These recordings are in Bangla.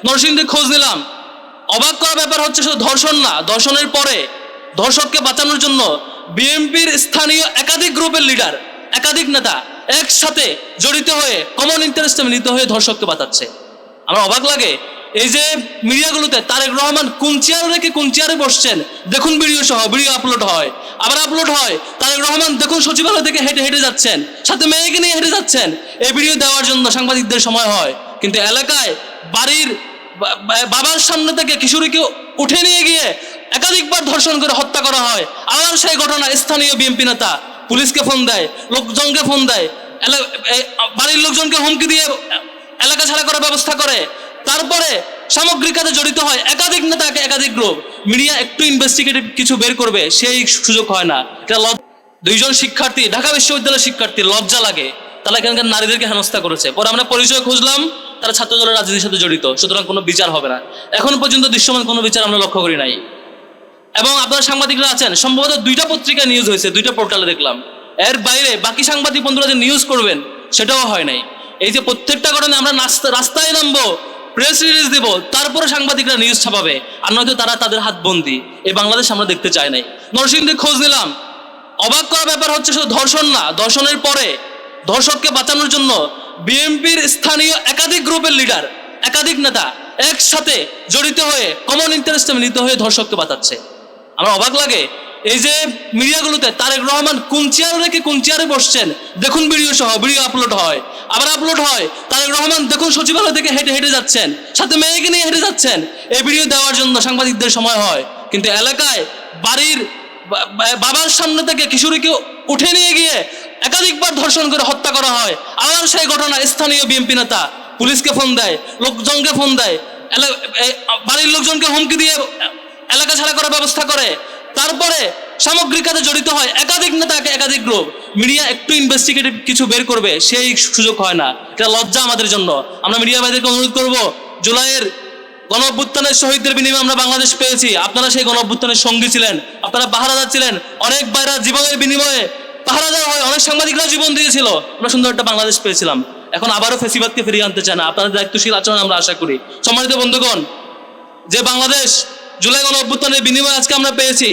নরসিংদীর খোঁজ নিলাম, অবাক করা ব্যাপার হচ্ছে শুধু ধর্ষণ না, ধর্ষণের পরে ধর্ষককে বাঁচানোর জন্য বিএনপির স্থানীয় একাধিক গ্রুপের লিডার, একাধিক নেতা একসাথে জড়িত হয়ে কমন ইন্টারেস্টে মিলিত হয়ে ধর্ষককে বাঁচাচ্ছে। আমার অবাক লাগে, এই যে মিডিয়াগুলোতে তারেক রহমান কোন চেয়ারে রেখে কোন চেয়ারে বসছেন দেখুন, ভিডিও সহ ভিডিও আপলোড হয়, আবার আপলোড হয় তারেক রহমান দেখুন সচিবালয় থেকে হেঁটে হেঁটে যাচ্ছেন, সাথে মেয়েকে নিয়ে হেঁটে যাচ্ছেন। এই ভিডিও দেওয়ার জন্য সাংবাদিকদের সময় হয়, কিন্তু এলাকায় বাড়ির বাবার সামনে থেকে কিশোরীকে উঠে নিয়ে গিয়ে একাধিকবার ধর্ষণ করে হত্যা করা হয়। আবার সেই ঘটনা স্থানীয় বিএনপি নেতা পুলিশকে ফোন দেয়, লোকজনকে ফোন দেয়, বাড়ির লোকজনকে হুমকি দিয়ে এলাকা ছাড়া করার ব্যবস্থা করে। তারপরে সামগ্রিক কাজে জড়িত হয় একাধিক নেতাকে, একাধিক গ্রুপ। মিডিয়া একটু ইনভেস্টিগেটিভ কিছু বের করবে, সেই সুযোগ হয় না। এটা দুইজন শিক্ষার্থী, ঢাকা বিশ্ববিদ্যালয়ের শিক্ষার্থী, লজ্জা লাগে, তারা এখানকার নারীদেরকে হেনস্থা করেছে। পরে আমরা পরিচয় খুঁজলাম, তারা ছাত্র দলের রাজনীতির সাথে জড়িত, সুতরাং কোনো বিচার হবে না। এখন পর্যন্ত দৃশ্যমান কোনো বিচার আমরা লক্ষ্য করি নাই। এবং আপনারা সাংবাদিকরা আছেন, সম্ভবত 2টা পত্রিকায় নিউজ হয়েছে, 2টা পোর্টালে দেখলাম। এর বাইরে বাকি সাংবাদিক বন্ধুরা যে নিউজ করবেন সেটাও হয় নাই। এই যে প্রত্যেকটা ঘটনা আমরা রাস্তায় নামবো, প্রেস রিলিজ দিব, তারপরে সাংবাদিকরা নিউজ ছাপাবে, আর নয়তো তারা তাদের হাত বন্দি। এই বাংলাদেশ আমরা দেখতে চাই নাই। নরসিংদীর খোঁজ নিলাম, অবাক করা ব্যাপার হচ্ছে শুধু ধর্ষণ না, ধর্ষণের পরে ধর্ষককে বাঁচানোর জন্য বিএনপির স্থানীয় একাধিক গ্রুপের লিডার, একাধিক নেতা একসাথে জড়িত হয়ে কমন ইন্টারেস্টে মিলিত হয়ে ধর্ষককে বাঁচাচ্ছে। আমার অবাক লাগে, এই যে মিডিয়াগুলোতে তারেক রহমান কোন চেয়ারে রেখে কোন চেয়ারে বসছেন দেখুন, ভিডিও সহ ভিডিও আপলোড হয়, আবার আপলোড হয় তারেক রহমান দেখুন সচিবালয় থেকে হেঁটে হেঁটে যাচ্ছেন, সাথে মেয়েকে নিয়ে হেঁটে যাচ্ছেন। এই ভিডিও দেওয়ার জন্য সাংবাদিকদের সময় হয়, কিন্তু এলাকায় বাড়ির বাবার সামনে থেকে কিশোরীকে উঠে নিয়ে গিয়ে একাধিকবার ধর্ষণ করে হত্যা করা হয়। আবার সেই ঘটনা স্থানীয় বিএনপি নেতা পুলিশকে ফোন দেয়, লোকজনকে ফোন দেয়, বাড়ির লোকজনকে হুমকি দিয়ে এলাকা ছাড়া করার ব্যবস্থা করে। তারপরে সামগ্রিক কাজে জড়িত হয় একাধিক নেতাকে, একাধিক গ্রুপ। মিডিয়া একটু ইনভেস্টিগেটিভ কিছু বের করবে, সেই সুযোগ হয় না। এটা লজ্জা আমাদের জন্য। আমরা মিডিয়া ভাইদেরকে অনুরোধ করব, জুলাইয়ের গণঅভ্যুত্থানের শহীদদের বিনিময়ে আমরা বাংলাদেশ পেয়েছি। আপনারা সেই গণঅভ্যুত্থানের সঙ্গী ছিলেন, আপনারা পাহারাদার ছিলেন, অনেক ভাইরা জীবনের বিনিময়ে পাহারাদার হয়, অনেক সাংবাদিকরা জীবন দিয়েছিল, আমরা সুন্দর একটা বাংলাদেশ পেয়েছিলাম। এখন আবারও ফেসিবাদকে ফিরিয়ে আনতে চায় না, আপনাদের দায়িত্বশীল আচরণ আমরা আশা করি। সম্মানিত বন্ধুগণ, যে বাংলাদেশ জুলাই গণঅভ্যুত্থানের বিনিময়ে আজকে আমরা পেয়েছি,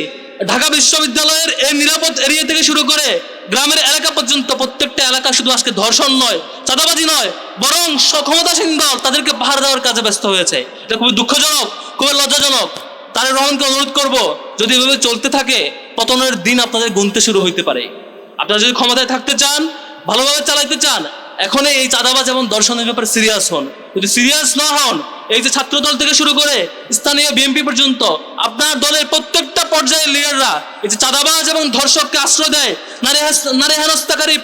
ঢাকা বিশ্ববিদ্যালয়ের এই নিরাপদ এরিয়া থেকে শুরু করে গ্রামের এলাকা পর্যন্ত প্রত্যেকটা এলাকা শুধু আজকে ধর্ষণ নয়, চাঁদাবাজি নয়, বরং ক্ষমতাসীন দল তাদেরকে পাহাড় দেওয়ার কাজে ব্যস্ত হয়েছে। এটা খুবই দুঃখজনক, খুবই লজ্জাজনক। তারেক রহমানকে অনুরোধ করব, যদি এভাবে চলতে থাকে পতনের দিন আপনাদের গুনতে শুরু হইতে পারে। আপনারা যদি ক্ষমতায় থাকতে চান, ভালোভাবে চালাইতে চান, এখনই এই চাঁদাবাজ এবং দর্শনের ব্যাপারে সিরিয়াস হন। যদি সিরিয়াস না হন, এই যে ছাত্র দল থেকে শুরু করে স্থানীয় বিএনপি পর্যন্ত আপনার দলের প্রত্যেকটা পর্যায়ের লিডাররা এই যে চাঁদাবাজ এবং ধর্ষককে আশ্রয় দেয়, নারী হেনস্থাকারী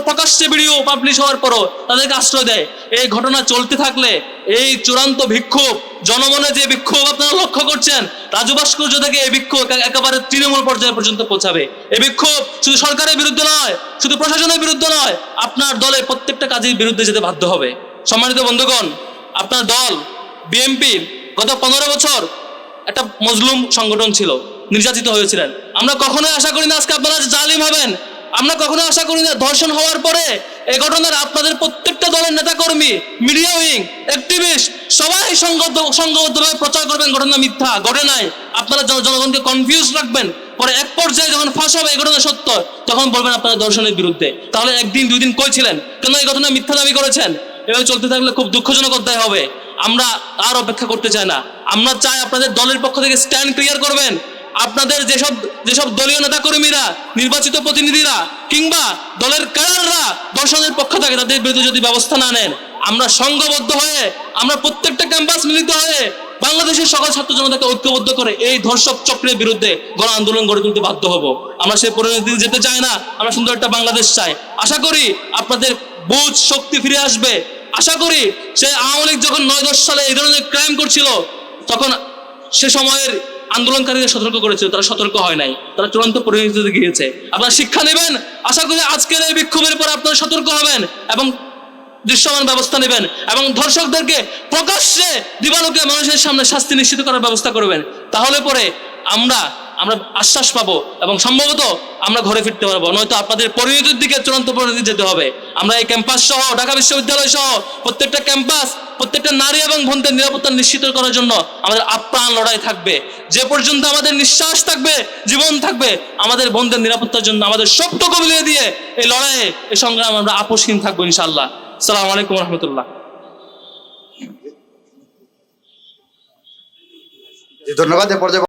প্রকাশ্যে ভিডিও পাবলিশ হওয়ার পরও তাদেরকে আশ্রয় দেয়, এই ঘটনা চলতে থাকলে এই চূড়ান্ত বিক্ষোভ, জনমনে যে বিক্ষোভ আপনারা লক্ষ্য করছেন, রাজু ভাস্কর্য থেকে এই বিক্ষোভ একেবারে তৃণমূল পর্যায় পর্যন্ত পৌঁছাবে। এই বিক্ষোভ শুধু সরকারের বিরুদ্ধে নয়, শুধু প্রশাসনের বিরুদ্ধে নয়, আপনার দলের প্রত্যেকটা কাজের বিরুদ্ধে যেতে বাধ্য হবে। সম্মানিত বন্ধুগণ, আপনার দল বিএনপি গত 15 বছর একটা মজলুম সংগঠন ছিল, নির্যাতিত হয়েছিলেন। আমরা কখনোই আশা করি না আজকে আপনারা জালিম হবেন। আমরা কখনোই আশা করি না ধর্ষণ হওয়ার পরে এই ঘটনার আপনাদের প্রত্যেকটা দলের নেতাকর্মী, মিডিয়া উইং, অ্যাক্টিভিস্ট সবাই সংঘবদ্ধভাবে প্রচার করবেন ঘটনা মিথ্যা, ঘটে নাই। আপনারা জনগণকে কনফিউজ রাখবেন, পরে এক পর্যায়ে যখন ফাঁস হবে এই ঘটনা সত্য, তখন বলবেন আপনারা ধর্ষণের বিরুদ্ধে। তাহলে একদিন 2 দিন কই ছিলেন, কেন এই ঘটনা মিথ্যা দাবি করেছেন? এভাবে চলতে থাকলে খুব দুঃখজনক অধ্যায় হবে। আমরা আর অপেক্ষা করতে চাই না। আমরা চাই আপনাদের দলের পক্ষ থেকে স্ট্যান্ড ক্লিয়ার করবেন। আপনাদের যেসব দলীয় নেতাকর্মীরা, নির্বাচিত প্রতিনিধিরা কিংবা দলের ক্যাডাররা দর্শনের পক্ষ থাকে, তাদের বিরুদ্ধে যদি ব্যবস্থা না নেন, আমরা সংঘবদ্ধ হয়ে, আমরা প্রত্যেকটা ক্যাম্পাস মিলিত হয়ে বাংলাদেশের সকল ছাত্র জনতাকে ঐক্যবদ্ধ করে এই ধর্ষক চক্রের বিরুদ্ধে গণ আন্দোলন গড়ে তুলতে বাধ্য হব। আমরা সেই পরিণতি যেতে চাই না, আমরা সুন্দর একটা বাংলাদেশ চাই। আশা করি আপনাদের বুঝ শক্তি ফিরে আসবে। আশা করি সে আওয়ামী লীগ যখন 9-10 সালে এই ধরনের ক্রাইম করছিল, তখন সে সময়ের আন্দোলনকারীদের সতর্ক করেছিল, তারা সতর্ক হয় নাই, তারা চূড়ান্ত পরিণতিতে গিয়েছে। আপনারা শিক্ষা নেবেন। আশা করি আজকের এই বিক্ষোভের পর আপনারা সতর্ক হবেন এবং দৃশ্যমান ব্যবস্থা নেবেন এবং ধর্ষকদেরকে প্রকাশ্যে দিবালোকে মানুষের সামনে শাস্তি নিশ্চিত করার ব্যবস্থা করবেন। তাহলে পরে আমরা আমরা আশ্বাস পাবো এবং সম্ভবত আমরা ঘরে ফিরতে পারবো, নয়তো আপনাদের পরিণতির দিকে, চূড়ান্ত পরিণতি যেতে হবে। আমরা এই ক্যাম্পাস সহ, ঢাকা বিশ্ববিদ্যালয় সহ প্রত্যেকটা ক্যাম্পাস, প্রত্যেকটা নারী এবং বোনদের নিরাপত্তা নিশ্চিত করার জন্য আমাদের আপ্রাণ লড়াই থাকবে। যে পর্যন্ত আমাদের নিঃশ্বাস থাকবে, জীবন থাকবে, আমাদের বোনদের নিরাপত্তার জন্য আমাদের সবটুকু মিলিয়ে দিয়ে এই লড়াইয়ে, এই সংগ্রামে আমরা আপোষহীন থাকবো ইনশাআল্লাহ। আসসালামু আলাইকুম রহমতুল্লাহ। ধন্যবাদ। এ পর্যায়ে